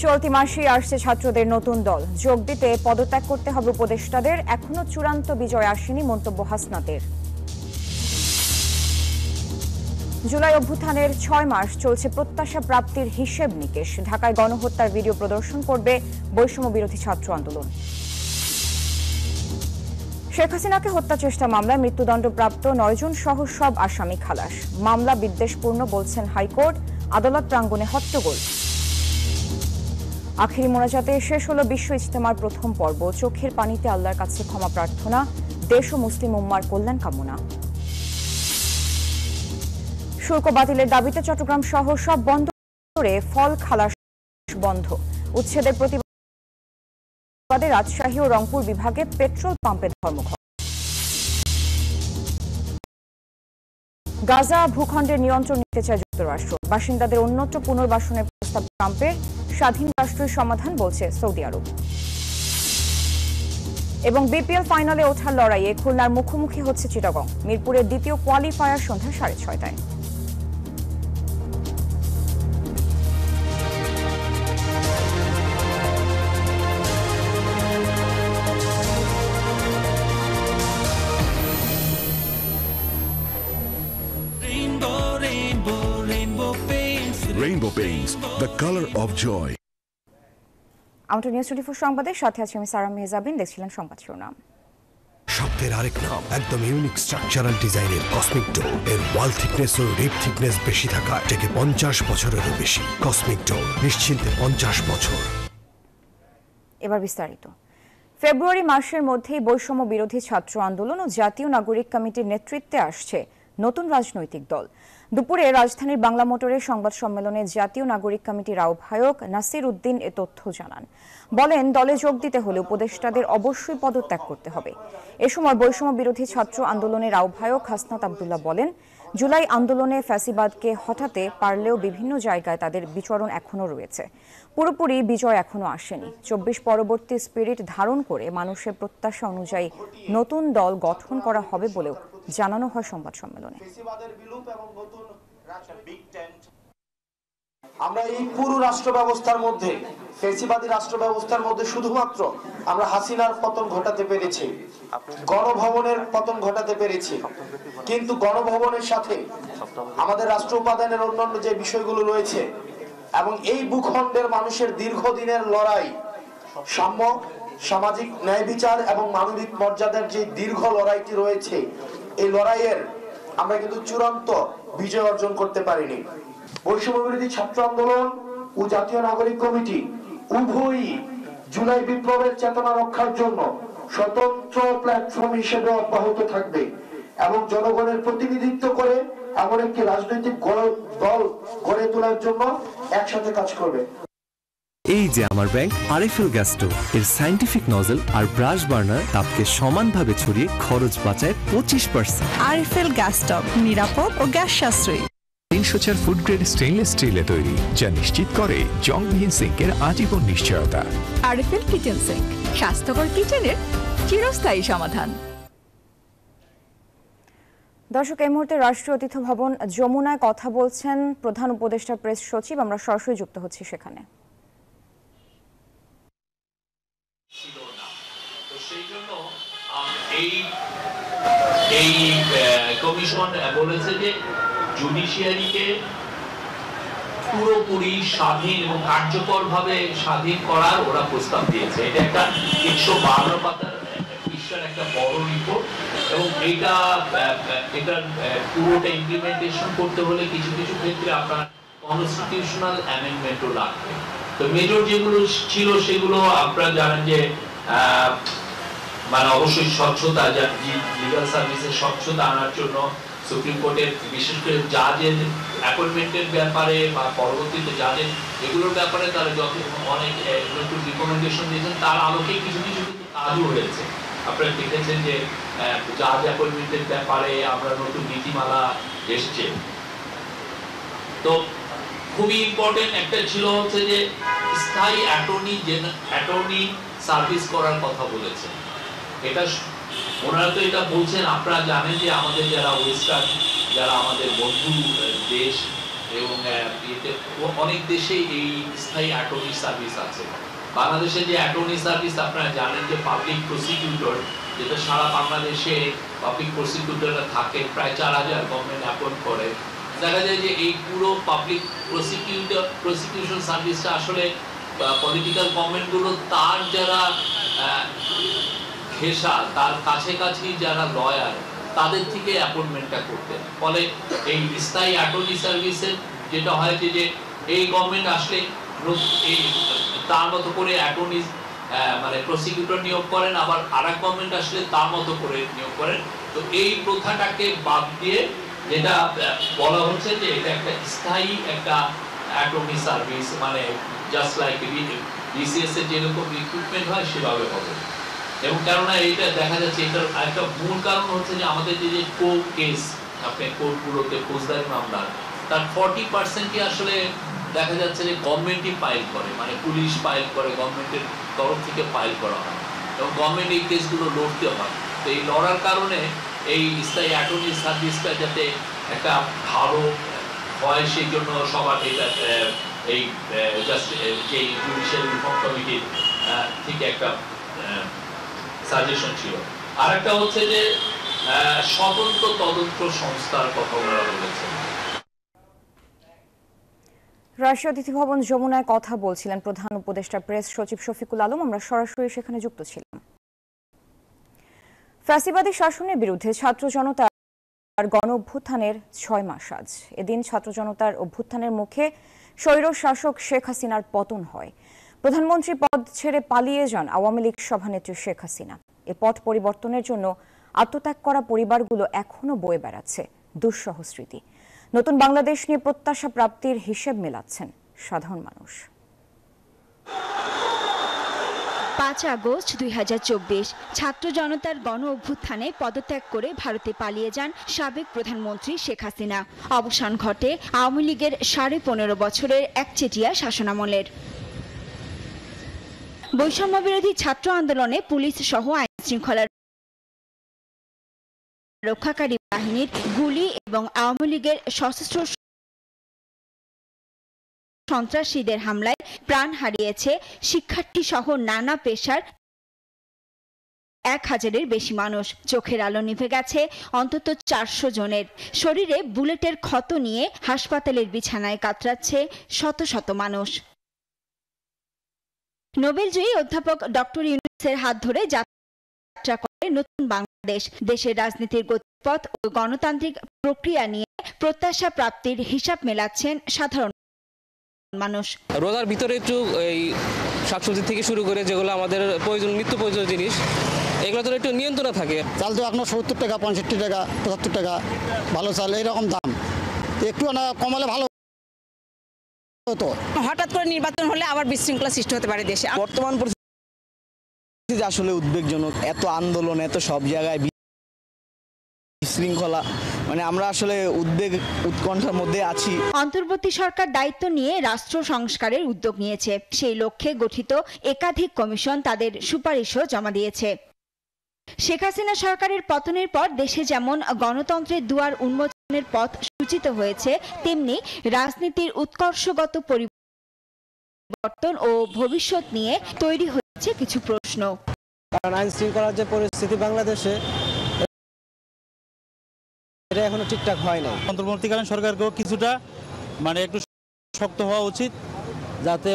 চলতি মাসেই আসছে ছাত্রদের নতুন দল, যোগ দিতে পদত্যাগ করতে হবে উপদেষ্টাদের। এখনো চূড়ান্ত বিজয় আসেনি, মন্তব্য হাসনাতের। জুলাই অভ্যুত্থানের 6 মাস চলছে প্রত্যাশা প্রাপ্তির হিসেব নিকেশ। ঢাকায় গণহত্যার ভিডিও প্রদর্শন করবে বৈষম্য বিরোধী ছাত্র আন্দোলন। শেখ হাসিনাকে হত্যা চেষ্টা মামলায় মৃত্যুদণ্ডপ্রাপ্ত 9 জন সহ সব আসামি খালাস। মামলা বিদ্বেষপূর্ণ বলছেন হাইকোর্ট, আদালত প্রাঙ্গণে হট্টগোল। আখেরি মোনাজাতে শেষ হলো বিশ্ব ইজতেমার প্রথম পর্ব। চোখের পানিতে আল্লাহর কাছে ক্ষমা প্রার্থনা, দেশ ও মুসলিম উম্মার কল্যাণ কামনা। শুল্ক বাতিলের দাবিতে চট্টগ্রাম সহ সব বন্দরে ফল খালাস বন্ধ। উচ্ছেদের প্রতিবাদে রাজশাহী ও রংপুর বিভাগে পেট্রোল পাম্পে ধর্মঘট। গাজা ভূখণ্ডের নিয়ন্ত্রণ নিতে চায় যুক্তরাষ্ট্র। বাসিন্দাদের অন্যত্র পুনর্বাসনের প্রস্তাব ট্রাম্পের। স্বাধীন রাষ্ট্রের সমাধান বলছে সৌদি আরব। এবং বিপিএল ফাইনালে ওঠার লড়াইয়ে খুলনার মুখোমুখি হচ্ছে চিটাগং। মিরপুরের দ্বিতীয় কোয়ালিফায়ার সন্ধ্যা 6:30টায়। Rainbow Paints, the color of joy. আমাদের নিউজ 24 সংবাদের সাথে আছি আমি সারা মেহজাবিন। দেখছিলেন সংবাদ শিরোনাম। শব্দের আরেক নাম, একদম ইউনিক স্ট্রাকচারাল ডিজাইনের কসমিক ডোর। এর ওয়াল থিকনেস ও রিপ থিকনেস বেশি থাকায় থেকে 50 বছরেরও বেশি। কসমিক ডোর, নিশ্চিন্তে 50 বছর। এবার বিস্তারিত। ফেব্রুয়ারি মাসের মধ্যেই বৈষম্য বিরোধী ছাত্র আন্দোলন ও জাতীয় নাগরিক কমিটির নেতৃত্বে আসছে নতুন রাজনৈতিক দল। দুপুরে রাজধানীর বাংলা মোটরের সংবাদ সম্মেলনে জাতীয় নাগরিক কমিটির আহ্বায়ক নাসির উদ্দিন এ তথ্য জানান। বলেন, দলে যোগ দিতে হলে উপদেষ্টাদের অবশ্যই পদত্যাগ করতে হবে। এ সময় বৈষম্য বিরোধী ছাত্র আন্দোলনের আহ্বায়ক হাসনাত আব্দুল্লাহ বলেন, জুলাই আন্দোলনে ফ্যাসিবাদকে হটাতে পারলেও বিভিন্ন জায়গায় তাদের বিচরণ এখনো রয়েছে। পুরোপুরি বিজয় এখনো আসেনি। 24 পরবর্তী স্পিরিট ধারণ করে মানুষের প্রত্যাশা অনুযায়ী নতুন দল গঠন করা হবে বলেও জানানো হয় সংবাদ সম্মেলনে। আমরা এই পুরো রাষ্ট্র ব্যবস্থার মধ্যে, ফ্যাসিবাদী রাষ্ট্র ব্যবস্থার মধ্যে শুধুমাত্র আমরা হাসিনার পতন ঘটাতে পেরেছি, গণভবনের পতন ঘটাতে পেরেছি। কিন্তু গণভবনের সাথে আমাদের রাষ্ট্র উপাদানের অন্যান্য যে বিষয়গুলো রয়েছে এবং এই ভূখণ্ডের মানুষের দীর্ঘদিনের লড়াই, সাম্য, সামাজিক ন্যায় বিচার এবং মানবিক মর্যাদার যে দীর্ঘ লড়াইটি রয়েছে, এই লড়াইয়ের আমরা কিন্তু চূড়ান্ত বিজয় অর্জন করতে পারিনি। বৈষম্য বিরোধী ছাত্র আন্দোলন ও জাতীয় নাগরিক কমিটি উভয়ই জুলাই বিপ্লবের চেতনা রক্ষার জন্য স্বতন্ত্র প্ল্যাটফর্ম হিসেবে অব্যাহত থাকবে এবং জনগণের প্রতিনিধিত্ব করে এমন একটি রাজনৈতিক দল গড়ে তোলার জন্য একসাথে কাজ করবে। এই যে আমার ব্যাংক আরএফএল গ্যাস স্টোভ, এর সায়েন্টিফিক নজল আর ব্রাশ বার্নার তাপকে সমানভাবে ছড়িয়ে খরচ বাঁচায় 25%। আরএফএল গ্যাস স্টোভ নিরাপদ ও গ্যাস সাশ্রয়ী। 304 ফুড গ্রেড স্টেইনলেস স্টিলে তৈরি, যা নিশ্চিত করে জংবিহীন সিঙ্কের আজীবন নিশ্চয়তা। আরএফএল কিচেন সিঙ্ক, স্বাস্থ্যকর কিচেনের চিরস্থায়ী সমাধান। দর্শক, এই মুহূর্তে রাষ্ট্রীয় অতিথি ভবন যমুনায় কথা বলছেন প্রধান উপদেষ্টা প্রেস সচিব। আমরা সরাসরি যুক্ত হচ্ছি সেখানে। এই কমিশন বলেছে যে জুডিশিয়ারিকে পুরোপুরি স্বাধীন এবং কার্যকরভাবে স্বাধীন করার ওরা প্রস্তাব দিয়েছে। এটা একটা 112 পাতার বিশ্বের একটা বড় রিপোর্ট এবং এটার পুরোটা ইমপ্লিমেন্টেশন করতে হলে কিছু কিছু ক্ষেত্রে আপনার কনস্টিটিউশনাল অ্যামেন্ডমেন্টও লাগবে। তো মেজর যেগুলো ছিল সেগুলো আপনারা জানেন যে মানে অবশ্যই স্বচ্ছতা, লিগাল সার্ভিসের স্বচ্ছতা আনার জন্য সুপ্রিম কোর্টের বিশেষ করে জাজের অ্যাপয়েন্টমেন্টের ব্যাপারে বা পরবর্তীতে জাজের এগুলোর ব্যাপারে তারা অনেক একটু রিকমেন্ডেশন দিয়েছেন। তার আলোকে কিছু কিছু কিন্তু কাজও হয়েছে। আপনারা দেখেছেন যে জাজ অ্যাপয়েন্টমেন্টের ব্যাপারে আমরা নতুন নীতিমালা এসছে। তো খুবই ইম্পর্টেন্ট একটা ছিল হচ্ছে যে স্থায়ী অ্যাটর্নি সার্ভিস করার কথা বলেছেন। এটা ওনারা তো এটা বলছেন, আপনারা জানেন যে আমাদের যারা ওয়েস্টার্ন, যারা আমাদের বন্ধু দেশ, এবং অনেক দেশে এই স্থায়ী অ্যাটর্নি সার্ভিস আছে। বাংলাদেশে যে অ্যাটর্নি সার্ভিস আপনারা জানেন যে পাবলিক প্রসিকিউটর, যেটা সারা বাংলাদেশে পাবলিক প্রসিকিউটররা থাকে, প্রায় 4000 গভর্নমেন্ট অ্যাপয়েন্ট করে। দেখা যায় যে এই পুরো পাবলিক প্রসিকিউশন সার্ভিসটা আসলে পলিটিক্যাল গভর্নমেন্টগুলো তার যারা ঘেঁষা, তার কাছাকাছি যারা লয়ার, তাদের থেকে অ্যাপয়েন্টমেন্টটা করতেন। ফলে এই স্থায়ী অ্যাটর্নি সার্ভিসের যেটা হয় যে এই গভর্নমেন্ট আসলে এই তার মতো করে অ্যাটর্নি মানে প্রসিকিউটর নিয়োগ করেন, আবার আরেক গভর্নমেন্ট আসলে তার মতো করে নিয়োগ করেন। তো এই প্রথাটাকে বাদ দিয়ে যেটা বলা হচ্ছে যে এটা একটা স্থায়ী একটা অ্যাটর্নি সার্ভিস, মানে জাস্ট লাইক বিসিএস এর যেরকম রিক্রুটমেন্ট হয় সেভাবে হবে। এবং কেননা এইটা দেখা যাচ্ছে এটার একটা মূল কারণ হচ্ছে যে আমাদের যে কোর্ট কেস, আপনি কোর্টগুলোতে ফৌজদারি মামলা, তার 40%ই আসলে দেখা যাচ্ছে যে গভর্নমেন্টই ফাইল করে, মানে পুলিশ ফাইল করে, গভর্নমেন্টের তরফ থেকে ফাইল করা হয় এবং গভর্নমেন্ট এই কেসগুলো লড়তে হয়। তো এই লড়ার কারণে এই স্থায়ী অ্যাটর্নি সার্ভিসটা যাতে একটা ভালো হয় সেই জন্য সবার এটা এই জাস্ট যে জুডিশিয়াল রিফর্ম কমিটির থেকে একটা সাজেশন ছিল। আর একটা হচ্ছে যে স্বতন্ত্র তদন্ত সংস্থার কথা বলা হয়েছে। রাষ্ট্রীয় অতিথি ভবন যমুনায় কথা বলছিলেন প্রধান উপদেষ্টা প্রেস সচিব শফিকুল আলম। আমরা সরাসরি সেখানে যুক্ত ছিলাম। ফ্যাসিবাদী শাসনের বিরুদ্ধে ছাত্র জনতার গণ অভ্যুত্থানের 6 মাস আজ। এদিন ছাত্র জনতার অভ্যুত্থানের মুখে স্বৈর শাসক শেখ হাসিনার পতন হয়। প্রধানমন্ত্রী পদ ছেড়ে পালিয়ে যান আওয়ামী লীগ সভানেত্রী শেখ হাসিনা। এ পথ পরিবর্তনের জন্য আত্মত্যাগ করা পরিবারগুলো এখনো বয়ে বেড়াচ্ছে দুঃসহ স্মৃতি। নতুন বাংলাদেশ নিয়ে প্রত্যাশা প্রাপ্তির হিসেব মেলাচ্ছেন সাধারণ মানুষ। 5 আগস্ট 2024 ছাত্র জনতার গণ অভ্যুত্থানে পদত্যাগ করে ভারতে পালিয়ে যান সাবেক প্রধানমন্ত্রী শেখ হাসিনা। অবসান ঘটে আওয়ামী লীগের 15.5 বছরের একচেটিয়া শাসনামলের। বৈষম্য বিরোধী ছাত্র আন্দোলনে পুলিশ সহ আইন শৃঙ্খলা রক্ষাকারী বাহিনীর গুলি এবং আওয়ামী লীগের সশস্ত্র সন্ত্রাসীদের হামলায় প্রাণ হারিয়েছে শিক্ষার্থী সহ নানা পেশার 1000-এর বেশি মানুষ। চোখের আলো নিভে গেছে অন্তত 400 জনের। শরীরে বুলেটের ক্ষত নিয়ে হাসপাতালের বিছানায় কাতরাচ্ছে শত শত মানুষ। নোবেলজয়ী অধ্যাপক ডক্টর ইউনূসের হাত ধরে যাত্রা করে নতুন বাংলাদেশ। দেশের রাজনীতির গতিপথ ও গণতান্ত্রিক প্রক্রিয়া নিয়ে প্রত্যাশা প্রাপ্তির হিসাব মেলাচ্ছেন সাধারণ মানুষ। রোজার ভিতরে একটু এই শাকসবজি থেকে শুরু করে যেগুলো আমাদের প্রয়োজন, নিত্য প্রয়োজনীয় জিনিস, এগুলো তো একটু নিয়ন্ত্রণে থাকে। চাল তো এখনো 70 টাকা, 65 টাকা, 75 টাকা ভালো চাল, এইরকম দাম। একটু না কমালে ভালো হতো। হঠাৎ করে নির্বাচন হলে আবার বিশৃঙ্খলা সৃষ্টি হতে পারে দেশে। বর্তমান পরিস্থিতি আসলে উদ্বেগজনক। এত আন্দোলন, এত সব জায়গায় বিশৃঙ্খলা, মানে আমরা আসলে উদ্বেগ উৎকণ্ঠার মধ্যে আছি। অন্তর্বর্তী সরকার দায়িত্ব নিয়ে রাষ্ট্র সংস্কারের উদ্যোগ নিয়েছে। সেই লক্ষ্যে গঠিত একাধিক কমিশন তাদের সুপারিশও জমা দিয়েছে। শেখ হাসিনা সরকারের পতনের পর দেশে যেমন গণতন্ত্রের দুয়ার উন্মোচনের পথ সূচিত হয়েছে, তেমনি রাজনীতির উৎকর্ষগত পরিবর্তন ও ভবিষ্যৎ নিয়ে তৈরি হয়েছে কিছু প্রশ্ন। কারণ আইন শৃঙ্খলার যে পরিস্থিতি বাংলাদেশে, এটা এখনো ঠিকঠাক হয় না। অন্তর্বর্তীকালীন সরকারকেও কিছুটা মানে একটু শক্ত হওয়া উচিত, যাতে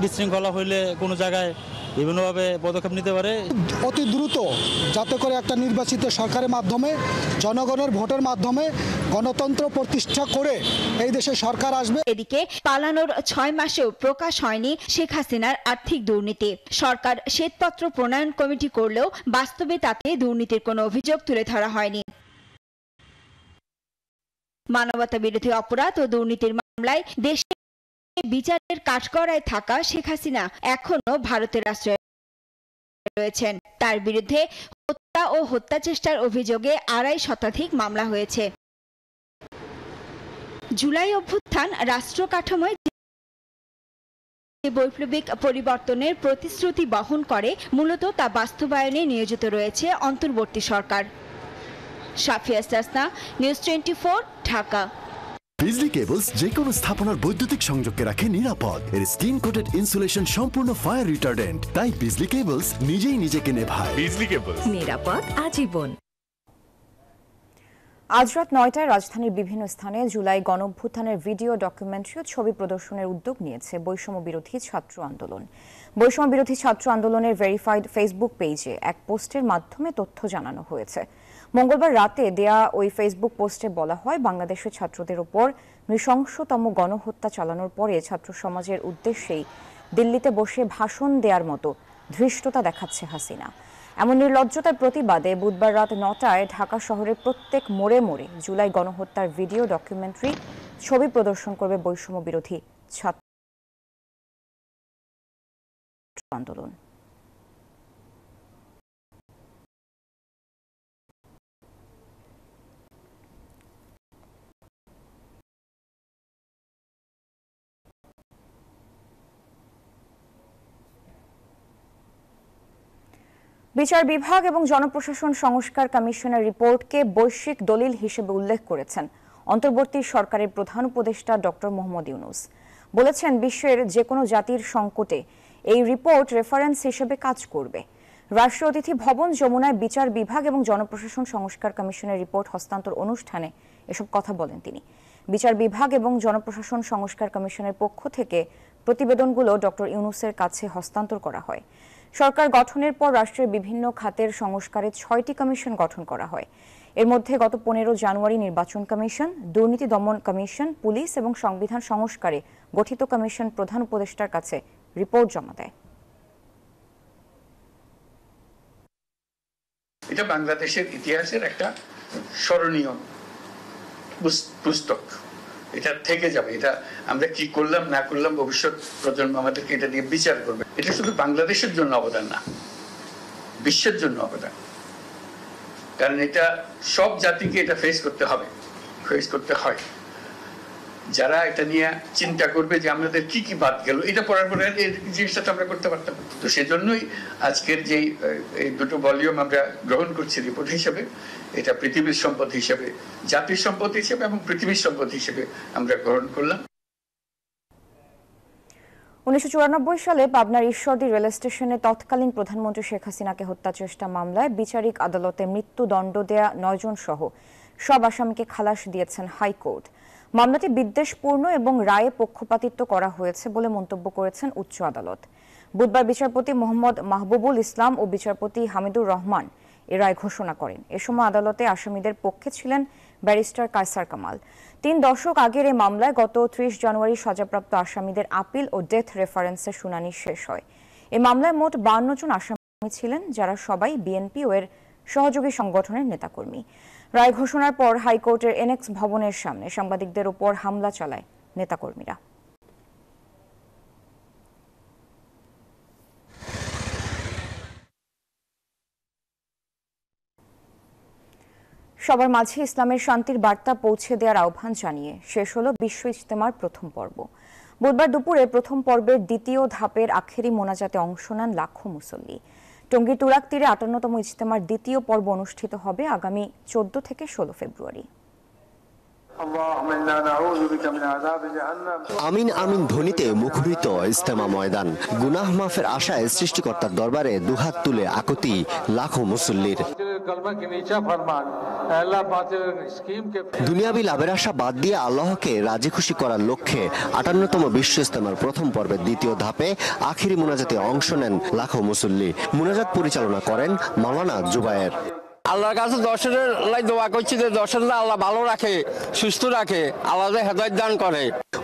বিশৃঙ্খলা হইলে কোনো জায়গায় বিভিন্নভাবে পদক্ষেপ নিতে পারে। অতি দ্রুত যাতে করে একটা নির্বাচিত সরকারের মাধ্যমে, জনগণের ভোটের মাধ্যমে গণতন্ত্র প্রতিষ্ঠা করে এই দেশে সরকার আসবে। এদিকে পালানোর 6 মাসেও প্রকাশ হয়নি শেখ হাসিনার আর্থিক দুর্নীতি। সরকার শ্বেতপত্র প্রণয়ন কমিটি করলেও বাস্তবে তাতে দুর্নীতির কোনো অভিযোগ তুলে ধরা হয়নি। মানবতা বিরোধী অপরাধ ও দুর্নীতির মামলায় দেশে বিচারের কাঠগড়ায় থাকা শেখ হাসিনা এখনো ভারতের আশ্রয়ে রয়েছেন। তার বিরুদ্ধে হত্যা ও হত্যা চেষ্টার অভিযোগে 2.5 শতাধিক মামলা হয়েছে। জুলাই অভ্যুত্থান রাষ্ট্র কাঠামোয় বৈপ্লবিক পরিবর্তনের প্রতিশ্রুতি বহন করে, মূলত তা বাস্তবায়নে নিয়োজিত রয়েছে অন্তর্বর্তী সরকার। সাফিয়া ইসলাম, নিউজ 24, ঢাকা। বিজলি কেবলস যে কোনো স্থাপনার বৈদ্যুতিক সংযোগকে রাখে নিরাপদ। এর স্কিন কোটেড ইনসুলেশন সম্পূর্ণ ফায়ার রিটার্ডেন্ট, তাই বিজলি কেবলস নিজেই নিজেকে নেভায়। বিজলি কেবলস, নিরাপদ আজীবন। আজ রাত 9টায় রাজধানীর বিভিন্ন স্থানে জুলাই গণঅভ্যুত্থানের ভিডিও ডকুমেন্টারি ও ছবি প্রদর্শনের উদ্যোগ নিয়েছে বৈষম্য বিরোধী ছাত্র আন্দোলন। বৈষম্য বিরোধী ছাত্র আন্দোলনের ভেরিফাইড ফেসবুক পেজে এক পোস্টের মাধ্যমে তথ্য জানানো হয়েছে। মঙ্গলবার রাতে দেয়া ওই ফেসবুক পোস্টে বলা হয়, বাংলাদেশের ছাত্রদের উপর নৃশংসতম গণহত্যা চালানোর পরে ছাত্র সমাজের উদ্দেশ্যেই দিল্লিতে বসে ভাষণ দেওয়ার মতো ধৃষ্টতা দেখাচ্ছে হাসিনা। এমন নির্লজ্জতার প্রতিবাদে বুধবার রাত 9টায় ঢাকা শহরের প্রত্যেক মোড়ে মোড়ে জুলাই গণহত্যার ভিডিও ডকুমেন্টারি ছবি প্রদর্শন করবে বৈষম্য বিরোধী ছাত্র আন্দোলন। বিচার বিভাগ এবং জনপ্রশাসন সংস্কার কমিশনের রিপোর্টকে বৈশ্বিক দলিল হিসেবে উল্লেখ করেছেন অন্তর্বর্তী সরকারের প্রধান উপদেষ্টা ডক্টর মোহাম্মদ ইউনূস। বলেছেন, বিশ্বের যে কোনো জাতির সংকটে এই রিপোর্ট রেফারেন্স হিসেবে কাজ করবে। রাষ্ট্রীয় অতিথি ভবন যমুনায় বিচার বিভাগ এবং জনপ্রশাসন সংস্কার কমিশনের রিপোর্ট হস্তান্তর অনুষ্ঠানে এসব কথা বলেন তিনি। বিচার বিভাগ এবং জনপ্রশাসন সংস্কার কমিশনের পক্ষ থেকে প্রতিবেদনগুলো ডক্টর ইউনূসের কাছে হস্তান্তর করা হয়। সরকার গঠনের পর রাষ্ট্রের বিভিন্ন খাতের সংস্কারে 6টি কমিশন গঠন করা হয়। এর মধ্যে গত 15 জানুয়ারি নির্বাচন কমিশন, দুর্নীতি দমন কমিশন, পুলিশ এবং সংবিধান সংস্কারে গঠিত কমিশন প্রধান উপদেষ্টার কাছে রিপোর্ট জমা দেয়। এটা বাংলাদেশের ইতিহাসের একটা স্মরণীয় পুস্তক। এটা থেকে যাবে। এটা আমরা কি করলাম না করলাম ভবিষ্যৎ প্রজন্ম আমাদেরকে এটা দিয়ে বিচার করবে। এটা শুধু বাংলাদেশের জন্য অবদান না, বিশ্বের জন্য অবদান। কারণ এটা সব জাতিকে এটা ফেস করতে হয়। যারা এটা নিয়ে চিন্তা করবে যে আমাদের কি কি বাদ গেল, এটা পড়ার পরে এই জিনিসটা তো আমরা করতে পারতাম। তো সেজন্যই আজকের যে এই দুটো ভলিউম আমরা গ্রহণ করছি রিপোর্ট হিসেবে, এটা পৃথিবীর সম্পদ হিসেবে, জাতির সম্পদ হিসেবে এবং পৃথিবীর সম্পদ হিসেবে আমরা গ্রহণ করলাম। 1994 সালে পাবনার ঈশ্বরদী রেল স্টেশনে তৎকালীন প্রধানমন্ত্রী শেখ হাসিনাকে হত্যা চেষ্টা মামলায় বিচারিক আদালতে মৃত্যুদণ্ড দেয়া 9 জন সহ সব আসামিকে খালাস দিয়েছেন হাইকোর্ট। মামলাটি বিদ্বেষপূর্ণ এবং রায়ে পক্ষপাতিত্ব করা হয়েছে বলে মন্তব্য করেছেন উচ্চ আদালত। বুধবার বিচারপতি মোহাম্মদ মাহবুবুল ইসলাম ও বিচারপতি হামিদুর রহমান এ রায় ঘোষণা করেন। এ সময় আদালতে আসামিদের পক্ষে ছিলেন ব্যারিস্টার কায়সার কামাল। 3 দশক আগের এই মামলায় গত 30 জানুয়ারি সাজাপ্রাপ্ত আসামিদের আপিল ও ডেথ রেফারেন্সের শুনানি শেষ হয়। এই মামলায় মোট 52 জন আসামি ছিলেন, যারা সবাই বিএনপি ও এর সহযোগী সংগঠনের নেতাকর্মী। রায় ঘোষণার পর হাইকোর্টের এনএক্স ভবনের সামনে সাংবাদিকদের উপর হামলা চালায় নেতাকর্মীরা। সবার মাঝে ইসলামের শান্তির বার্তা পৌঁছে দেওয়ার আহ্বান জানিয়ে শেষ হলো বিশ্ব ইজতেমার প্রথম পর্ব। বুধবার দুপুরে প্রথম পর্বের দ্বিতীয় ধাপের আখেরি মোনাজাতে অংশ নেন লাখো মুসল্লি। টঙ্গীর তুরাগ তীরে 58তম ইজতেমার দ্বিতীয় পর্ব অনুষ্ঠিত হবে আগামী 14 থেকে 16 ফেব্রুয়ারি। আমিন আমিন ধ্বনিতে মুখরিত ইজতেমা ময়দান। গুনাহ মাফের আশায় সৃষ্টিকর্তার দরবারে দুহাত তুলে আকুতি লাখো মুসল্লির। দুনিয়াবি লাভের আশা বাদ দিয়ে আল্লাহকে রাজি খুশি করার লক্ষ্যে 58তম বিশ্ব ইজতেমার প্রথম পর্বের দ্বিতীয় ধাপে আখিরি মুনাজাতে অংশ নেন লাখো মুসল্লি। মুনাজাত পরিচালনা করেন মাওলানা জুবায়ের। আল্লাহর কাছে দর্শনের লাই দোয়া করছি যে দর্শনরা আল্লাহ ভালো রাখে, সুস্থ রাখে, আল্লাহ হেদায়েত দান করে।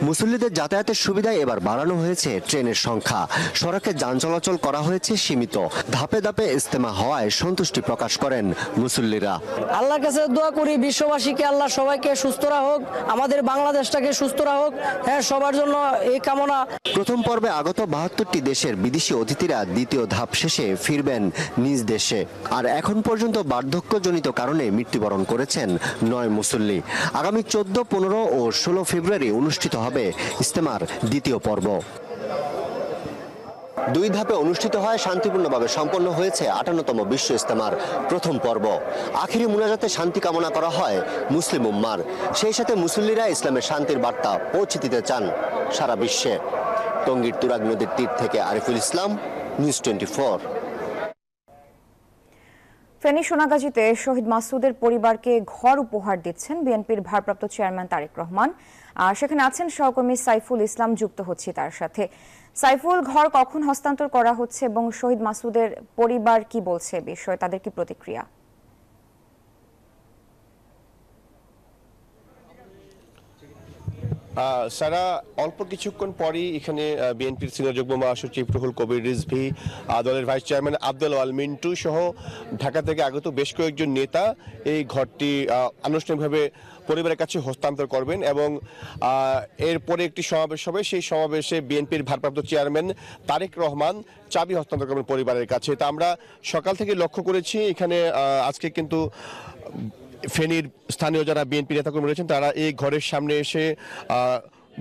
মুসল্লিদের যাতায়াতের সুবিধায় এবার বাড়ানো হয়েছে ট্রেনের সংখ্যা। সড়কে যান চলাচল করা হয়েছে সীমিত। ধাপে ধাপে ইজতেমা হওয়ায় সন্তুষ্টি প্রকাশ করেন মুসল্লিরা। আল্লাহর কাছে দোয়া করি বিশ্ববাসীকে আল্লাহ সবাইকে সুস্থ রাখুক, আমাদের বাংলাদেশটাকে সুস্থ রাখুক। হ্যাঁ, সবার জন্য এই কামনা। প্রথম পর্বে আগত 72টি দেশের বিদেশি অতিথিরা দ্বিতীয় ধাপ শেষে ফিরবেন নিজ দেশে। আর এখন পর্যন্ত বার্ধক্যজনিত কারণে মৃত্যুবরণ করেছেন 9 মুসল্লি। আগামী 14, 15 ও 16 ফেব্রুয়ারি অনুষ্ঠিত হবে ইজতেমার দ্বিতীয় পর্ব। দুই ধাপে অনুষ্ঠিত হয় শান্তিপূর্ণভাবে সম্পন্ন হয়েছে 58তম বিশ্ব ইজতেমার প্রথম পর্ব। আখিরি মুনাজাতে শান্তি কামনা করা হয় মুসলিম উম্মার। সেই সাথে মুসল্লিরা ইসলামের শান্তির বার্তা পৌঁছে দিতে চান সারা বিশ্বে। টঙ্গীর তুরাগ নদীর তীর থেকে আরিফুল ইসলাম, নিউজ 24। ফেনী সোনাগাজীতে শহীদ মাসুদের পরিবারকে ঘর উপহার দিচ্ছেন বিএনপির ভারপ্রাপ্ত চেয়ারম্যান তারেক রহমান। সেখানে আছেন সহকর্মী সাইফুল ইসলাম, যুক্ত হচ্ছে তার সাথে। সাইফুল, ঘর কখন হস্তান্তর করা হচ্ছে এবং শহীদ মাসুদের পরিবার কি বলছে বিষয়ে, তাদের কি প্রতিক্রিয়া? সারা অল্প কিছুক্ষণ পরই এখানে বিএনপির সিনিয়র যুগ্ম মহাসচিব রুহুল কবির রিজভী, দলের ভাইস চেয়ারম্যান আব্দুল ওয়াল মিন্টু সহ ঢাকা থেকে আগত বেশ কয়েকজন নেতা এই ঘরটি আনুষ্ঠানিকভাবে পরিবারের কাছে হস্তান্তর করবেন এবং এরপরে একটি সমাবেশ হবে। সেই সমাবেশে বিএনপির ভারপ্রাপ্ত চেয়ারম্যান তারেক রহমান চাবি হস্তান্তর করবেন পরিবারের কাছে। তা আমরা সকাল থেকে লক্ষ্য করেছি এখানে আজকে কিন্তু ফেনীর স্থানীয় যারা বিএনপি নেতাকর্মী রয়েছেন তারা এই ঘরের সামনে এসে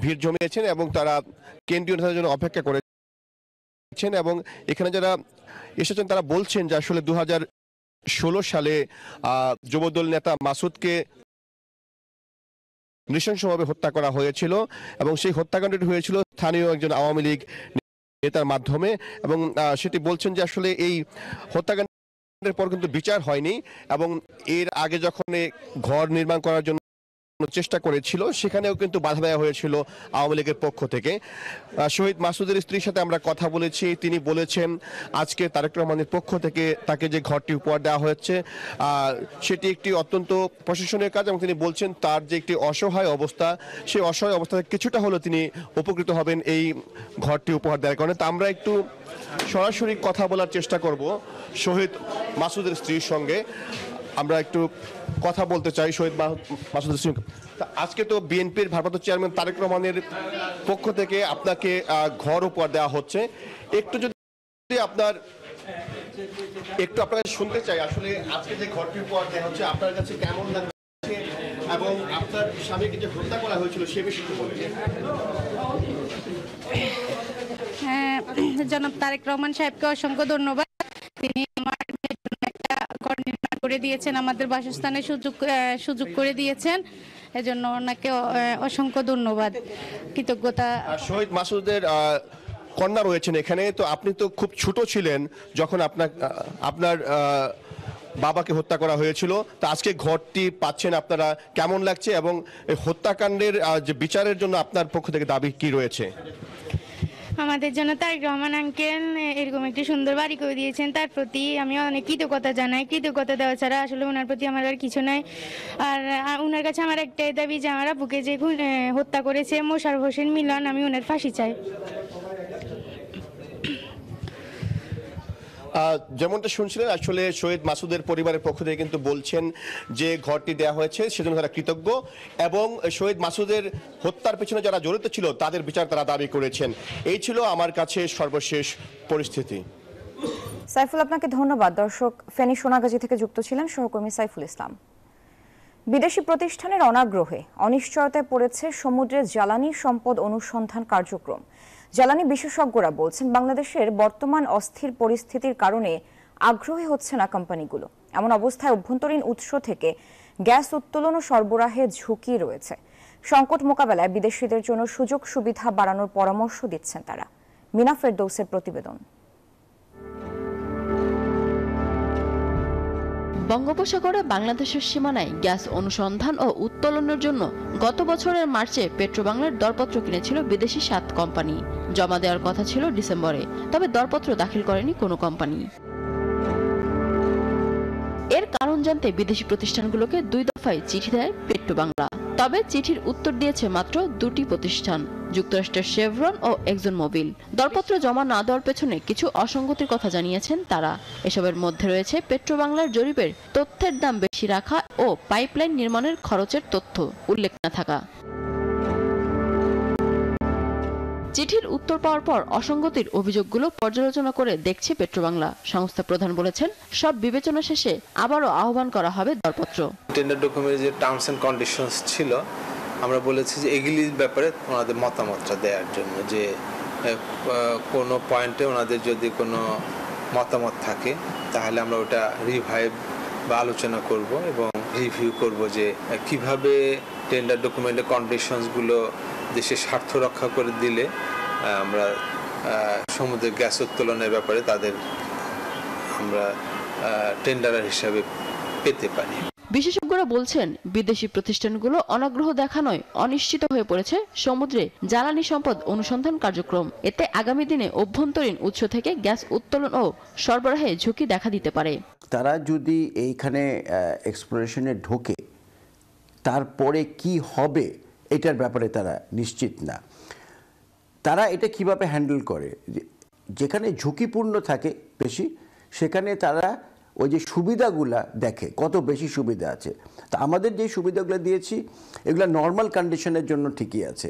ভিড় জমিয়েছেন এবং তারা কেন্দ্রীয় নেতাদের জন্য অপেক্ষা করেছেন। এবং এখানে যারা এসেছেন তারা বলছেন যে আসলে 2016 সালে যুবদল নেতা মাসুদকে নৃশংসভাবে হত্যা করা হয়েছিল এবং সেই হত্যাকাণ্ডটি হয়েছিল স্থানীয় একজন আওয়ামী লীগ নেতার মাধ্যমে। এবং সেটি বলছেন যে আসলে এই হত্যাকাণ্ড পর কিন্তু বিচার হয়নি এবং এর আগে যখন ঘর নির্মাণ করার জন্য চেষ্টা করেছিল সেখানেও কিন্তু বাধা দেওয়া হয়েছিল আওয়ামী লীগের পক্ষ থেকে। শহীদ মাসুদের স্ত্রীর সাথে আমরা কথা বলেছি, তিনি বলেছেন আজকে তারেক রহমানের পক্ষ থেকে তাকে যে ঘরটি উপহার দেওয়া হয়েছে সেটি একটি অত্যন্ত প্রশংসনীয় কাজ এবং তিনি বলছেন তার যে একটি অসহায় অবস্থা, সেই অসহায় অবস্থা থেকে কিছুটা হলেও তিনি উপকৃত হবেন এই ঘরটি উপহার দেওয়ার কারণে। তা আমরা একটু সরাসরি কথা বলার চেষ্টা করব শহীদ মাসুদের স্ত্রীর সঙ্গে। আমরা একটু কথা বলতে চাই শহীদ মাসুদের স্ত্রী। আজকে তো বিএনপির ভারপ্রাপ্ত চেয়ারম্যান তারেক রহমানের পক্ষ থেকে আপনাকে ঘর উপহার দেওয়া হচ্ছে, একটু যদি আপনাকে শুনতে চাই আসলে আজকে যে ঘরটি উপহার দেওয়া হচ্ছে আপনার কাছে কেমন লাগছে এবং আপনার স্বামীকে যে হত্যা করা হয়েছিল সে বিষয়ে একটু বলবেন। হ্যাঁ, জনাব তারেক রহমান সাহেবকে অসংখ্য ধন্যবাদ। তিনি আমার একটা ঘর নির্মাণ করে দিয়েছেন, আমাদের বাসস্থানের সুযোগ করে দিয়েছেন, এজন্য ওনাকে অসংখ্য ধন্যবাদ, কৃতজ্ঞতা। শহীদ মাসুদের কন্যা রয়েছেন এখানে, তো আপনি তো খুব ছোট ছিলেন যখন আপনার বাবাকে হত্যা করা হয়েছিল, তা আজকে ঘরটি পাচ্ছেন, আপনারা কেমন লাগছে এবং হত্যাকাণ্ডের যে বিচারের জন্য আপনার পক্ষ থেকে দাবি কি রয়েছে? আমাদের জন্য তারেক রহমান আঙ্কেল এরকম একটি সুন্দর বাড়ি করে দিয়েছেন, তার প্রতি আমি অনেক কৃতজ্ঞতা জানাই। কৃতজ্ঞতা দেওয়া ছাড়া আসলে ওনার প্রতি আমার আর কিছু নাই। আর ওনার কাছে আমার একটাই দাবি যে আমার বুকে যে হত্যা করেছে মোশাররফ হোসেন মিলন, আমি ওনার ফাঁসি চাই। যেমনটা শুনছিলেন আসলে শহীদ মাসুদের পরিবারের পক্ষ থেকে কিন্তু বলছেন যে ঘরটি দেওয়া হয়েছে সেজন্য তারা কৃতজ্ঞ এবং শহীদ মাসুদের হত্যার পেছনে যারা জড়িত ছিল তাদের বিচার তারা দাবি করেছেন। এই ছিল আমার কাছে সর্বশেষ পরিস্থিতি। সাইফুল, আপনাকে ধন্যবাদ। দর্শক, ফেনী সোনাগাজী থেকে যুক্ত ছিলেন সহকর্মী সাইফুল ইসলাম। বিদেশি প্রতিষ্ঠানের অনাগ্রহে অনিশ্চয়তায় পড়েছে সমুদ্রের জ্বালানি সম্পদ অনুসন্ধান কার্যক্রম। জ্বালানি বিশেষজ্ঞরা বলছেন বাংলাদেশের বর্তমান অস্থির পরিস্থিতির কারণে আগ্রহী হচ্ছে না কোম্পানিগুলো। এমন অবস্থায় অভ্যন্তরীণ উৎস থেকে গ্যাস উত্তোলন ও সরবরাহের ঝুঁকি রয়েছে। সংকট মোকাবেলায় বিদেশিদের জন্য সুযোগ সুবিধা বাড়ানোর পরামর্শ দিচ্ছেন তারা। মিনা ফেরদৌসের প্রতিবেদন। বঙ্গোপসাগরে বাংলাদেশের সীমানায় গ্যাস অনুসন্ধান ও উত্তোলনের জন্য গত বছরের মার্চে পেট্রোবাংলার দরপত্র কিনেছিল বিদেশি 7 কোম্পানি। জমা দেওয়ার কথা ছিল ডিসেম্বরে, তবে দরপত্র দাখিল করেনি কোনো কোম্পানি। এর কারণ জানতে বিদেশি প্রতিষ্ঠানগুলোকে 2 দফায় চিঠি দেয় পেট্রোবাংলা, তবে চিঠির উত্তর দিয়েছে মাত্র 2টি প্রতিষ্ঠান, যুক্তরাষ্ট্রের শেভরন ও এক্সন মোবিল। দরপত্র জমা না দেওয়ার পেছনে কিছু অসঙ্গতির কথা জানিয়েছেন তারা। এসবের মধ্যে রয়েছে পেট্রোবাংলার জরিপের তথ্যের দাম বেশি রাখা ও পাইপলাইন নির্মাণের খরচের তথ্য উল্লেখ না থাকা। চিঠির উত্তর পাওয়ার পর অসঙ্গতির অভিযোগগুলো পর্যালোচনা করে দেখছে পেট্রোবাংলা। সংস্থা প্রধান বলেছেন সব বিবেচনা শেষে আবারও আহ্বান করা হবে দরপত্র। টেন্ডার ডকুমেন্টে যে টার্মস এন্ড কন্ডিশনস ছিল আমরা বলেছি যে এগুলির ব্যাপারে ওনাদের মতামতটা দেওয়ার জন্য, যে কোনো পয়েন্টে ওনাদের যদি কোনো মতামত থাকে তাহলে আমরা ওটা রিভাইভ বা আলোচনা করব এবং রিভিউ করব যে কিভাবে টেন্ডার ডকুমেন্টের কন্ডিশনসগুলো দেশের স্বার্থ রক্ষা করে দিলে আমরা সমুদ্রের গ্যাস উত্তোলনের ব্যাপারে তাদের আমরা টেন্ডারার হিসাবে পেতে পারি। বিশেষজ্ঞরা বলছেন বিদেশি প্রতিষ্ঠানগুলো অনাগ্রহ দেখানোয় অনিশ্চিত হয়ে পড়েছে সমুদ্রে জ্বালানি সম্পদ অনুসন্ধান কার্যক্রম। এতে আগামী দিনে অভ্যন্তরীণ উৎস থেকে গ্যাস উত্তোলন ও সরবরাহে ঝুঁকি দেখা দিতে পারে। তারা যদি এইখানে এক্সপ্লোরেশনে ঢোকে তারপরে কি হবে এটার ব্যাপারে তারা নিশ্চিত না। তারা এটা কিভাবে হ্যান্ডেল করে, যেখানে ঝুঁকিপূর্ণ থাকে বেশি সেখানে তারা ওই যে সুবিধাগুলা দেখে কত বেশি সুবিধা আছে। তা আমাদের যে সুবিধাগুলো দিয়েছি এগুলো নর্মাল কন্ডিশনের জন্য ঠিকই আছে,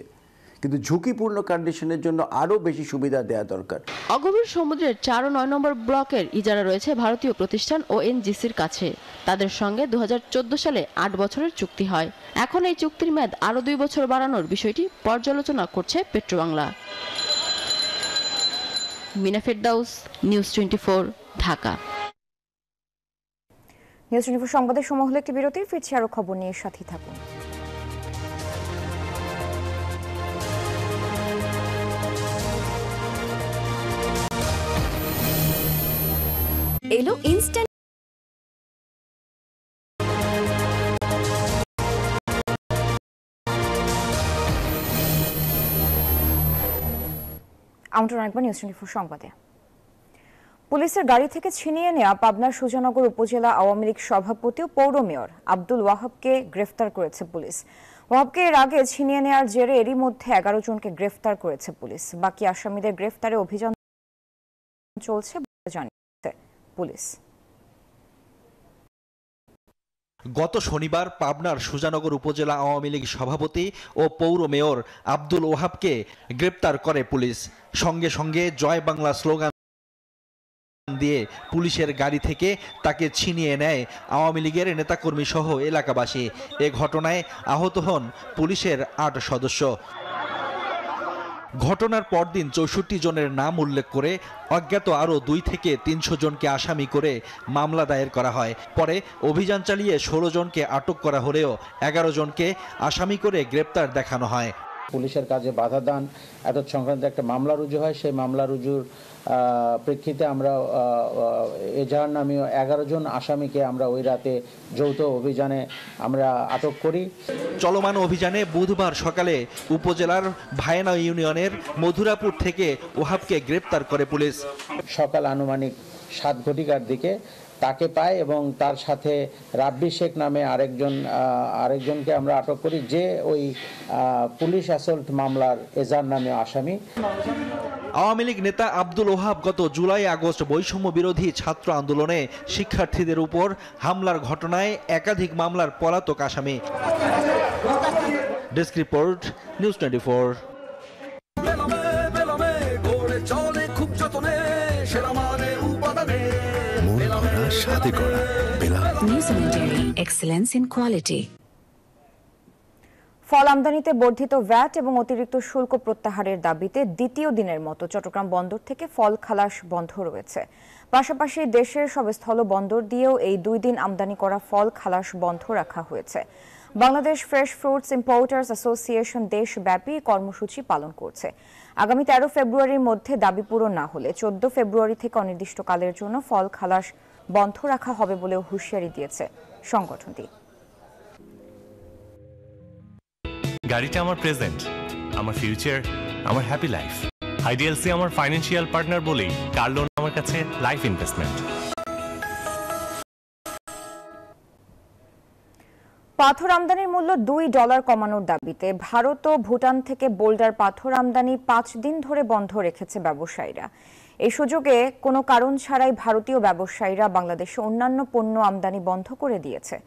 কিন্তু ঝুঁকিপূর্ণ কন্ডিশনের জন্য আরও বেশি সুবিধা দেওয়া দরকার। অগভীর সমুদ্রের 4 ও 9 নম্বর ব্লকের ইজারা রয়েছে ভারতীয় প্রতিষ্ঠান ONGCর কাছে। তাদের সঙ্গে 2014 সালে 8 বছরের চুক্তি হয়। এখন এই চুক্তির মেয়াদ আরও 2 বছর বাড়ানোর বিষয়টি পর্যালোচনা করছে পেট্রোবাংলা। মিনা ফেরদাউস, নিউজ 24, ঢাকা। নিউজ 24 সংবাদের সময় হলো একটি বিরতির, ফিরছি আরো খবর নিয়ে, সাথে থাকুন। এলো ইনস্ট্যান্ট আমন্ত্রণ একবার নিউজ 24 সংবাদে। পুলিশের গাড়ি থেকে ছিনিয়ে নেওয়া পাবনার সুজানগর উপজেলা আওয়ামী লীগ সভাপতি ও পৌর মেয়র আব্দুল ওয়াহাবকে গ্রেফতার করেছে পুলিশ। ওয়াহাবকে এর আগে ছিনিয়ে নেওয়ার জেরে এরই মধ্যে 11 জনকে গ্রেফতার করেছে পুলিশ। বাকি আসামিদের গ্রেফতারে অভিযান চলছে বলে জানিয়েছে পুলিশ। গত শনিবার পাবনার সুজানগর উপজেলা আওয়ামী লীগ সভাপতি ও পৌর মেয়র আব্দুল ওয়াহাবকে গ্রেপ্তার করে পুলিশ। সঙ্গে সঙ্গে জয় বাংলা স্লোগান দিয়ে পুলিশের গাড়ি থেকে তাকে ছিনিয়ে নেয় আওয়ামী লীগের নেতাকর্মী সহ এলাকাবাসী। এ ঘটনায় আহত হন পুলিশের 8 সদস্য। ঘটনার পরদিন 64 জনের নাম উল্লেখ করে অজ্ঞাত আরও 2 থেকে 300 জনকে আসামি করে মামলা দায়ের করা হয়। পরে অভিযান চালিয়ে 16 জনকে আটক করা হলেও 11 জনকে আসামি করে গ্রেপ্তার দেখানো হয়। পুলিশের কাজে বাধা দান এত সংক্রান্ত একটা মামলা রুজু হয়। সেই মামলা রুজুর প্রেক্ষিতে আমরা এজাহার নামীয় 11 জন আসামিকে আমরা ওই রাতে যৌথ অভিযানে আমরা আটক করি। চলমান অভিযানে বুধবার সকালে উপজেলার ভায়না ইউনিয়নের মধুরাপুর থেকে ওহাবকে গ্রেপ্তার করে পুলিশ। সকাল আনুমানিক 7 ঘটিকার দিকে তাকে পায় এবং তার সাথে রাব্বি শেখ নামে আরেকজনকে আমরা আটক করি, যে ওই পুলিশ অ্যাসল্ট মামলার এজাহার নামে আসামি। আওয়ামী লীগ নেতা আব্দুল ওহাব গত জুলাই আগস্ট বৈষম্য বিরোধী ছাত্র আন্দোলনে শিক্ষার্থীদের উপর হামলার ঘটনায় একাধিক মামলার পলাতক আসামি। Desk report, news 24। ফল আমদানিতে বর্ধিত ভ্যাট এবং অতিরিক্ত শুল্ক প্রত্যাহারের দাবিতে দ্বিতীয় দিনের মতো চট্টগ্রাম বন্দর থেকে ফল খালাস বন্ধ রয়েছে। পাশাপাশি দেশের সব স্থল বন্দর দিয়েও এই 2 দিন আমদানি করা ফল খালাস বন্ধ রাখা হয়েছে। Bangladesh fresh fruits importers association দেশব্যাপী কর্মসূচি পালন করছে। আগামী 13 ফেব্রুয়ারির মধ্যে দাবি পূরণ না হলে 14 ফেব্রুয়ারি থেকে অনির্দিষ্টকালের জন্য ফল খালাস বন্ধ রাখা হবে বলেও হুঁশিয়ারি দিয়েছে সংগঠনটি। গাড়িটা আমার প্রেজেন্ট, আমার ফিউচার, আমার হ্যাপি লাইফ। আইডিএলসি আমার ফাইন্যান্সিয়াল পার্টনার বলেই কার লোন আমার কাছে লাইফ ইনভেস্টমেন্ট। পাথর আমদানির মূল্য $2 কমানোর দাবিতে ভারত ও ভুটান থেকে বোল্ডার পাথর আমদানি 5 দিন ধরে বন্ধ রেখেছে ব্যবসায়ীরা। এই সুযোগে কোনো কারণ ছাড়াই ভারতীয় ব্যবসায়ীরা বাংলাদেশে অন্যান্য পণ্য আমদানি বন্ধ করে দিয়েছে।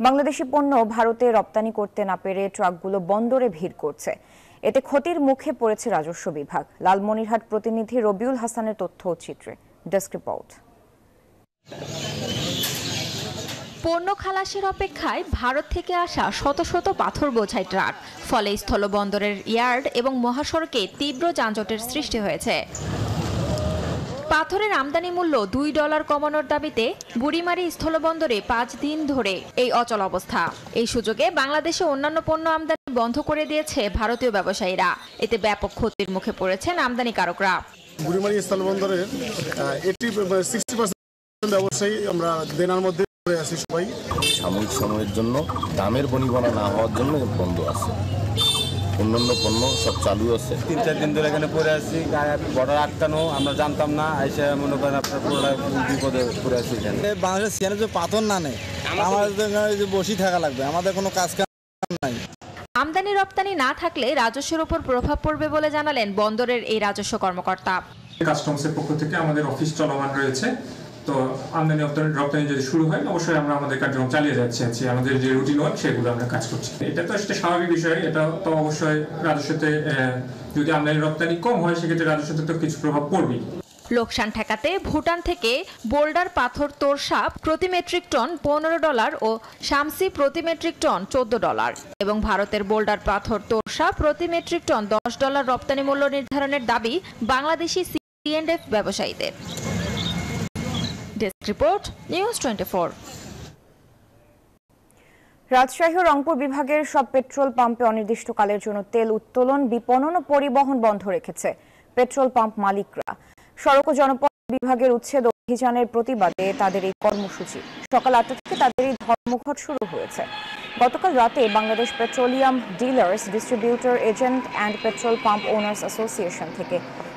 বাংলাদেশি পণ্য ভারতে রপ্তানি করতে না পেরে ট্রাকগুলো বন্দরে ভিড় করছে। এতে ক্ষতির মুখে পড়েছে রাজস্ব বিভাগ। লালমনিরহাট প্রতিনিধি রবিউল হাসানের তথ্য ও চিত্রে। Desk report. পণ্য খালাসের অপেক্ষায় ভারত থেকে আসা শত শত পাথর বোঝাই ট্রাক, ফলে স্থলবন্দরের ইয়ার্ড এবং মহাসড়কে তীব্র যানজটের সৃষ্টি হয়েছে। পাথরের আমদানি মূল্য $2 কমানোর দাবিতে বুড়িমারি স্থলবন্দরে 5 দিন ধরে এই অচল অবস্থা। এই সুযোগে বাংলাদেশে অন্যান্য পণ্য আমদানি বন্ধ করে দিয়েছে ভারতীয় ব্যবসায়ীরা। এতে ব্যাপক ক্ষতির মুখে পড়েছেন আমদানিকারকরা। বুড়িমারি স্থলবন্দরের 60% ব্যবসায়ী আমরা দেনার মধ্যে পড়ে আছি সবাই। সাময়িক সময়ের জন্য দামের বনিবনা না হওয়ার জন্য বন্ধ আছে, অন্যান্য পণ্য সব চালু আছে। 3-4 দিন ধরে এখানে পড়ে আছি, বর্ডার আটকানো আমরা জানতাম না, এসে মনে করেন আপনার পুরোটা বিপদে পড়ে আছি। এখানে বাংলাদেশের সিয়ানে যে পাথর না নেই, আমাদের বসেই থাকা লাগবে, আমাদের কোনো কাজ নাই। আমদানি রপ্তানি না থাকলে রাজস্বের উপর প্রভাব পড়বে বলে জানালেন বন্দরের এই রাজস্ব কর্মকর্তা। কাস্টমসের পক্ষ থেকে আমাদের অফিস চলমান রয়েছে, তো আমদানি রপ্তানি যদি শুরু হয় অবশ্যই আমরা আমাদের কার্যক্রম চালিয়ে যাচ্ছি। আমাদের যে রুটিন ওয়ার্ক সেগুলো আমরা কাজ করছি। এটা তো একটা স্বাভাবিক বিষয়, এটা তো অবশ্যই রাজস্বতে যদি আমদানি রপ্তানি কম হয় সেক্ষেত্রে রাজস্বতে তো কিছু প্রভাব পড়বেই। লোকসান ঠেকাতে ভুটান থেকে বোল্ডার পাথর তোরসাপ প্রতি মেট্রিক টন $15 ও শামসি প্রতি মেট্রিক টন $14 এবং ভারতের বোল্ডার পাথর তোরসাপ প্রতি মেট্রিক টন $10 রপ্তানি মূল্য নির্ধারণের দাবি বাংলাদেশি C&F ব্যবসায়ীদের। Desk report, news 24। রাজশাহী ও রংপুর বিভাগের সব পেট্রোল পাম্পে অনির্দিষ্টকালের জন্য তেল উত্তোলন, বিপণন ও পরিবহন বন্ধ রেখেছে পেট্রোল পাম্প মালিকরা। সড়ক ও জনপথ বিভাগের উচ্ছেদ অভিযানের প্রতিবাদে তাদের এই কর্মসূচি। সকাল 8টা থেকে তাদের এই ধর্মঘট শুরু হয়েছে। গতকাল রাতে Bangladesh petroleum dealers, distributor, agent and petrol pump owners association থেকে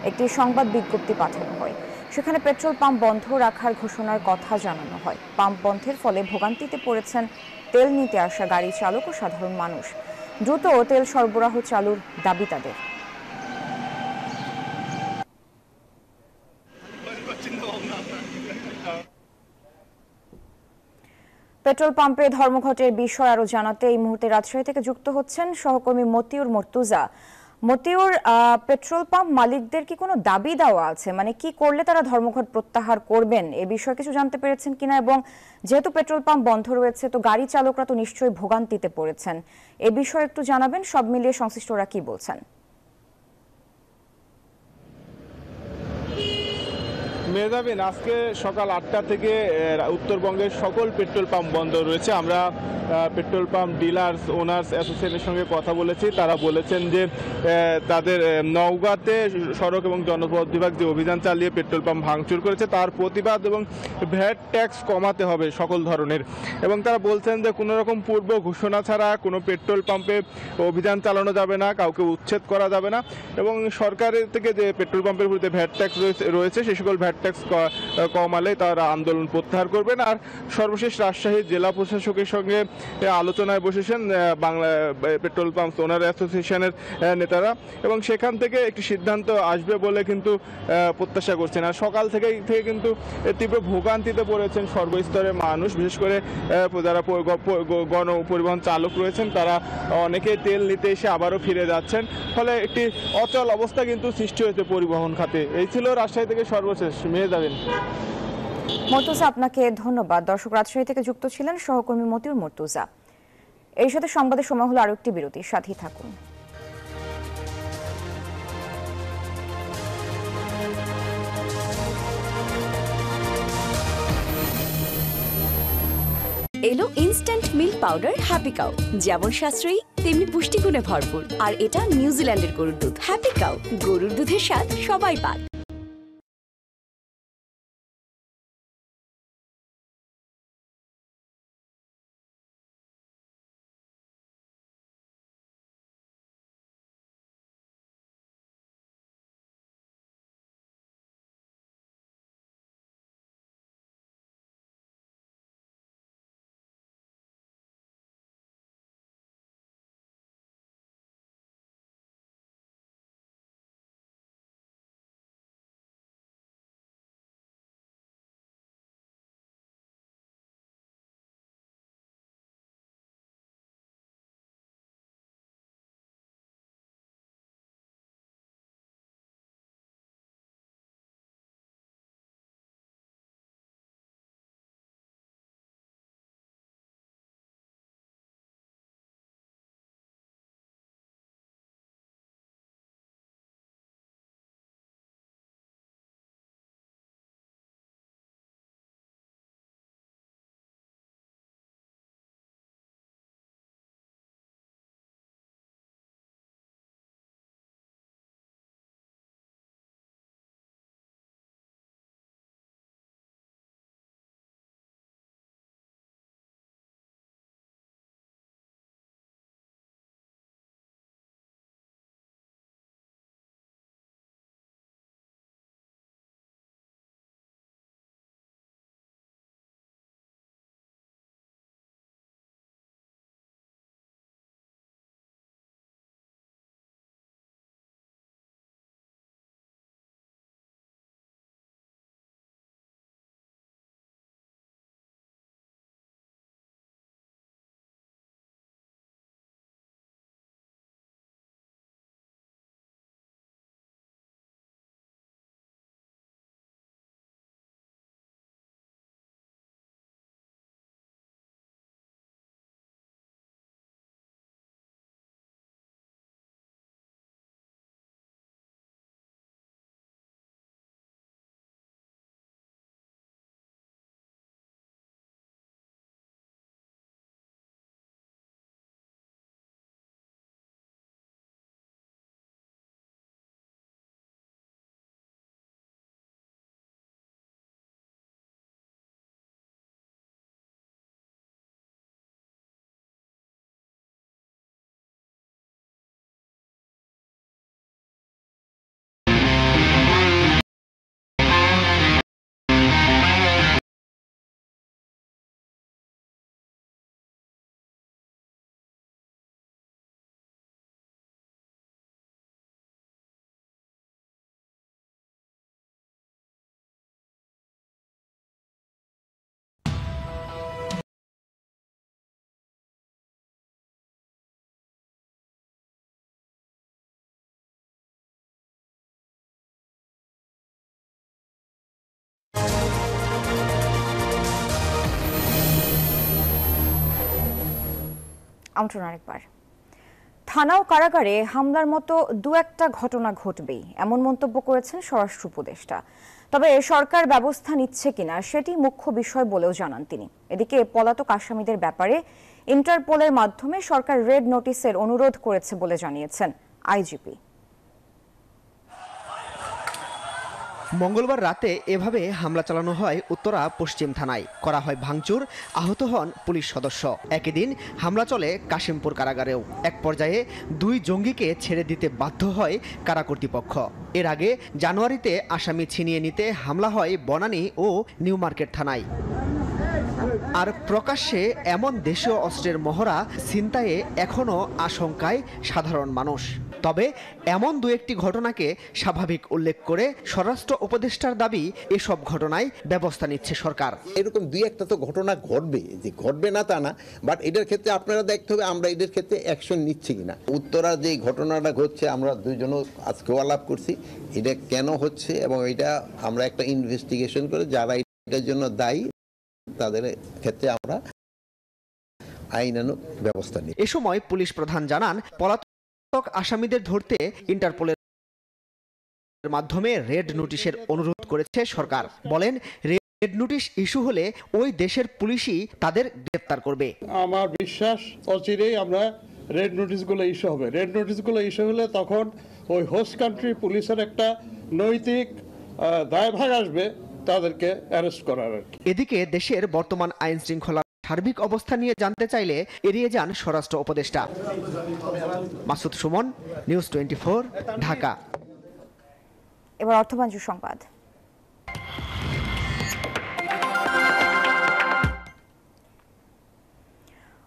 একটি সংবাদ বিজ্ঞপ্তি পাঠানো হয়। সেখানে পেট্রোল পাম্প বন্ধ রাখার ঘোষণার কথা জানানো হয়। পাম্প বন্ধের ফলে ভোগান্তিতে পড়েছেন তেল নিতে আসা গাড়ি চালক ও সাধারণ মানুষ। দ্রুত তেল সরবরাহ চালুর দাবি তাদের। পেট্রোল পাম্পে ধর্মঘটের বিষয় আরো জানাতে এই মুহূর্তে রাজশাহী থেকে যুক্ত হচ্ছেন সহকর্মী মতিউর মর্তুজা। মতিউর, পেট্রোল পাম্প মালিকদের কি কোনো দাবি দেওয়া আছে, মানে কি করলে তারা ধর্মঘট প্রত্যাহার করবেন, এ বিষয়ে কিছু জানতে পেরেছেন কিনা? এবং যেহেতু পেট্রোল পাম্প বন্ধ রয়েছে তো গাড়ি চালকরা তো নিশ্চয়ই ভোগান্তিতে পড়েছেন, এ বিষয়ে একটু জানাবেন। সব মিলিয়ে সংশ্লিষ্টরা কি বলছেন? মেহজাবিন, আজকে সকাল 8টা থেকে উত্তরবঙ্গের সকল পেট্রোল পাম্প বন্ধ রয়েছে। আমরা পেট্রোল পাম্প ডিলার্স ওনার্স অ্যাসোসিয়েশনের সঙ্গে কথা বলেছি। তারা বলেছেন যে তাদের নওগাঁতে সড়ক এবং জনপথ বিভাগ যে অভিযান চালিয়ে পেট্রোল পাম্প ভাঙচুর করেছে তার প্রতিবাদ এবং ভ্যাট ট্যাক্স কমাতে হবে সকল ধরনের। এবং তারা বলছেন যে কোনো রকম পূর্ব ঘোষণা ছাড়া কোনো পেট্রোল পাম্পে অভিযান চালানো যাবে না, কাউকে উচ্ছেদ করা যাবে না এবং সরকারের থেকে যে পেট্রোল পাম্পের বিরুদ্ধে ভ্যাট ট্যাক্স রয়েছে সে সকল ভ্যাট ট্যাক্স কমালে তারা আন্দোলন প্রত্যাহার করবেন। আর সর্বশেষ রাজশাহী জেলা প্রশাসকের সঙ্গে আলোচনায় বসেছেন বাংলা পেট্রোল পাম্প ওনার অ্যাসোসিয়েশনের নেতারা এবং সেখান থেকে একটি সিদ্ধান্ত আসবে বলে কিন্তু প্রত্যাশা করছেন। আর সকাল থেকে কিন্তু তীব্র ভোগান্তিতে পড়েছেন সর্বস্তরের মানুষ, বিশেষ করে যারা গণ পরিবহন চালক রয়েছেন তারা অনেকেই তেল নিতে এসে আবারও ফিরে যাচ্ছেন, ফলে একটি অচল অবস্থা কিন্তু সৃষ্টি হয়েছে পরিবহন খাতে। এই ছিল রাজশাহী থেকে সর্বশেষ। মেহজাবিন। মর্তুজা, আপনাকে ধন্যবাদ। দর্শক, রাজশাহী থেকে যুক্ত ছিলেন সহকর্মী মতিউর মর্তুজা। এর সাথে সংবাদের সময় হলো আরো একটি বিরতি, সাথেই থাকুন। এলো instant milk powder happy cow, যেমন সাশ্রয়ী তেমনি পুষ্টিগুণে ভরপুর। আর এটা নিউজিল্যান্ডের গরুর দুধ। হ্যাপি কাউ, গরুর দুধের স্বাদ সবাই পায়। আমন্ত্রণ আরেকবার। থানা ও কারাগারে হামলার মতো দু একটা ঘটনা ঘটবেই, এমন মন্তব্য করেছেন স্বরাষ্ট্র উপদেষ্টা। তবে সরকার ব্যবস্থা নিচ্ছে কিনা সেটি মুখ্য বিষয় বলেও জানান তিনি। এদিকে পলাতক আসামিদের ব্যাপারে ইন্টারপোলের মাধ্যমে সরকার রেড নোটিশের অনুরোধ করেছে বলে জানিয়েছেন আইজিপি। মঙ্গলবার রাতে এভাবে হামলা চালানো হয় উত্তরা পশ্চিম থানায়, করা হয় ভাঙচুর, আহত হন পুলিশ সদস্য। একই দিন হামলা চলে কাশিমপুর কারাগারেও। এক পর্যায়ে 2 জঙ্গিকে ছেড়ে দিতে বাধ্য হয় কারা কর্তৃপক্ষ। এর আগে জানুয়ারিতে আসামি ছিনিয়ে নিতে হামলা হয় বনানী ও নিউ মার্কেট থানায়। আর প্রকাশ্যে এমন দেশীয় অস্ত্রের মহড়া ছিনতাইয়ে এখনও আশঙ্কায় সাধারণ মানুষ। তবে এমন 2-1টি ঘটনাকে স্বাভাবিক উল্লেখ করে স্বরাষ্ট্র উপদেষ্টার দাবি, এসব ঘটনায় ব্যবস্থা নিচ্ছে সরকার। এরকম 2-1টা তো ঘটনা ঘটবে, যে ঘটবে না তা না, বাট এটার ক্ষেত্রে আপনারা দেখতে হবে আমরা এদের ক্ষেত্রে অ্যাকশন নিচ্ছি কিনা। উত্তরা যে ঘটনাটা ঘটছে আমরা দুইজনও আজকেও আলাপ করছি, এটা কেন হচ্ছে এবং এটা আমরা একটা ইনভেস্টিগেশন করে যারা এটার জন্য দায়ী তাদের ক্ষেত্রে আমরা আইনানুগ ব্যবস্থা নিই। এ সময় পুলিশ প্রধান জানান, পলাতক আসামিদের ধরতে ইন্টারপোলের মাধ্যমে রেড নোটিশের অনুরোধ করেছে সরকার। বলেন, রেড নোটিশ ইস্যু হলে ওই দেশের পুলিশই তাদের গ্রেফতার করবে। আমার বিশ্বাস অচিরেই আমরা রেড নোটিশগুলো ইস্যু হবে। রেড নোটিশগুলো ইস্যু হলে তখন ওই হোস্ট কান্ট্রি পুলিশের একটা নৈতিক দায়ভার আসবে তাদেরকে অ্যারেস্ট করার। এদিকে দেশের বর্তমান আইন শৃঙ্খলা সার্বিক অবস্থা নিয়ে জানতে চাইলে এড়িয়ে যান স্বরাষ্ট্র উপদেষ্টা। মাসুদ সুমন, নিউজ 24, ঢাকা। এবার অর্থবাণিজ্য সংবাদ।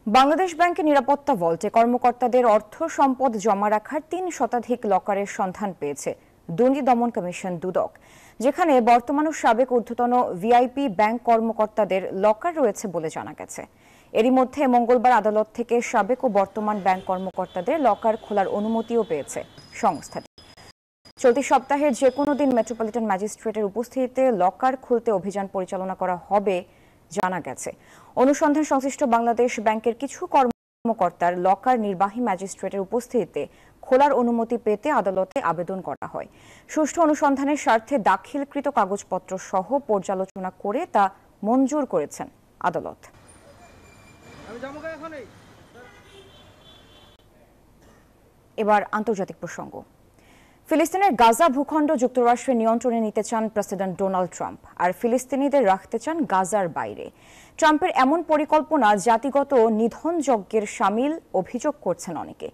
বাংলাদেশ ব্যাংকের নিরাপত্তা ভল্টে কর্মকর্তাদের অর্থ সম্পদ জমা রাখার 3 শতাধিক লকারের সন্ধান পেয়েছে দুর্নীতি দমন কমিশন দুদক, যেখানে বর্তমান ও সাবেক ঊর্ধ্বতন ভিআইপি ব্যাংক কর্মকর্তাদের লকার রয়েছে বলে জানা গেছে। এরই মধ্যে মঙ্গলবার আদালত থেকে সাবেক ও বর্তমান ব্যাংক কর্মকর্তাদের লকার খোলার অনুমতিও পেয়েছে সংস্থাটি। চলতি সপ্তাহের যে কোনো দিন মেট্রোপলিটন ম্যাজিস্ট্রেটের উপস্থিতিতে লকার খুলতে অভিযান পরিচালনা করা হবে জানা গেছে। অনুসন্ধান সংশ্লিষ্ট বাংলাদেশ ব্যাংকের কিছু কর্মকর্তার লকার নির্বাহী ম্যাজিস্ট্রেটের উপস্থিতিতে খোলার অনুমতি পেতে আদালতে আবেদন করা হয়। সুষ্ঠু অনুসন্ধানের স্বার্থে দাখিলকৃত কাগজপত্র সহ পর্যালোচনা করে তা মঞ্জুর করেছেন আদালত। এবার আন্তর্জাতিক প্রসঙ্গ। ফিলিস্তিনের গাজা ভূখণ্ড যুক্তরাষ্ট্রের নিয়ন্ত্রণে নিতে চান প্রেসিডেন্ট ডোনাল্ড ট্রাম্প, আর ফিলিস্তিনিদের রাখতে চান গাজার বাইরে। ট্রাম্পের এমন পরিকল্পনা জাতিগত নিধন যজ্ঞের শামিল অভিযোগ করছেন অনেকে।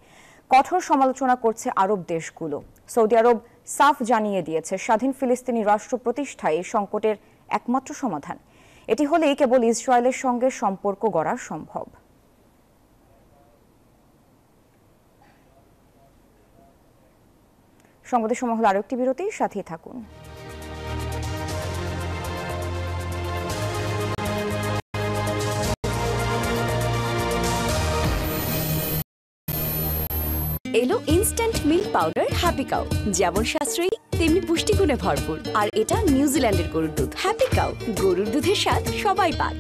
কঠোর সমালোচনা করছে আরব দেশগুলো। সৌদি আরব সাফ জানিয়ে দিয়েছে, স্বাধীন ফিলিস্তিনি রাষ্ট্র প্রতিষ্ঠায় এই সংকটের একমাত্র সমাধান। এটি হলেই কেবল ইসরায়েলের সঙ্গে সম্পর্ক গড়া সম্ভব। সংবাদের সময় হলো আরেকটি বিরতি, সাথেই থাকুন। এলো instant milk powder happy cow, যেমন সাশ্রয়ী তেমনি পুষ্টিগুণে ভরপুর। আর এটা নিউজিল্যান্ডের গরুর দুধ। হ্যাপি কাউ, গরুর দুধের স্বাদ সবাই পাক।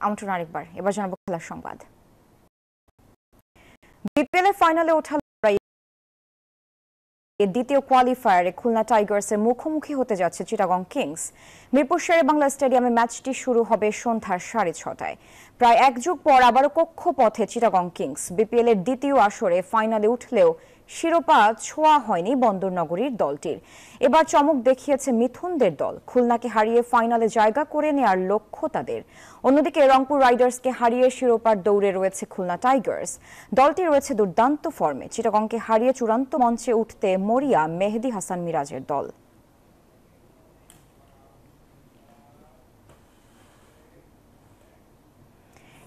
আমন্ত্রণ আরেকবার। এবার জানাবো খেলার সংবাদ। বিপিএল এর ফাইনালে ওঠা দ্বিতীয় কোয়ালিফায়ারে খুলনা টাইগার্সের মুখোমুখি হতে যাচ্ছে চিটাগং কিংস। মিরপুর শেরে বাংলা স্টেডিয়ামে ম্যাচটি শুরু হবে সন্ধ্যা 6:30টায়। প্রায় এক যুগ পর আবারও কক্ষপথে চিটাগং কিংস। বিপিএল এর দ্বিতীয় আসরে ফাইনালে উঠলেও শিরোপা ছোঁয়া হয়নি বন্দরনগরীর দলটির। এবার চমক দেখিয়েছে মিথুনদের দল। খুলনাকে হারিয়ে ফাইনালে জায়গা করে নেয়ার লক্ষ্য তাদের। অন্যদিকে রংপুর রাইডার্সকে হারিয়ে শিরোপার দৌড়ে রয়েছে খুলনা টাইগার্স। দলটি রয়েছে দুর্দান্ত ফর্মে। চিটাগংকে হারিয়ে চূড়ান্ত মঞ্চে উঠতে মরিয়া মেহেদী হাসান মিরাজের দল।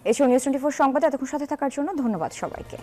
এছাড়াও নিউজ 24 সংবাদে এতক্ষণ সাথে থাকার জন্য ধন্যবাদ সবাইকে।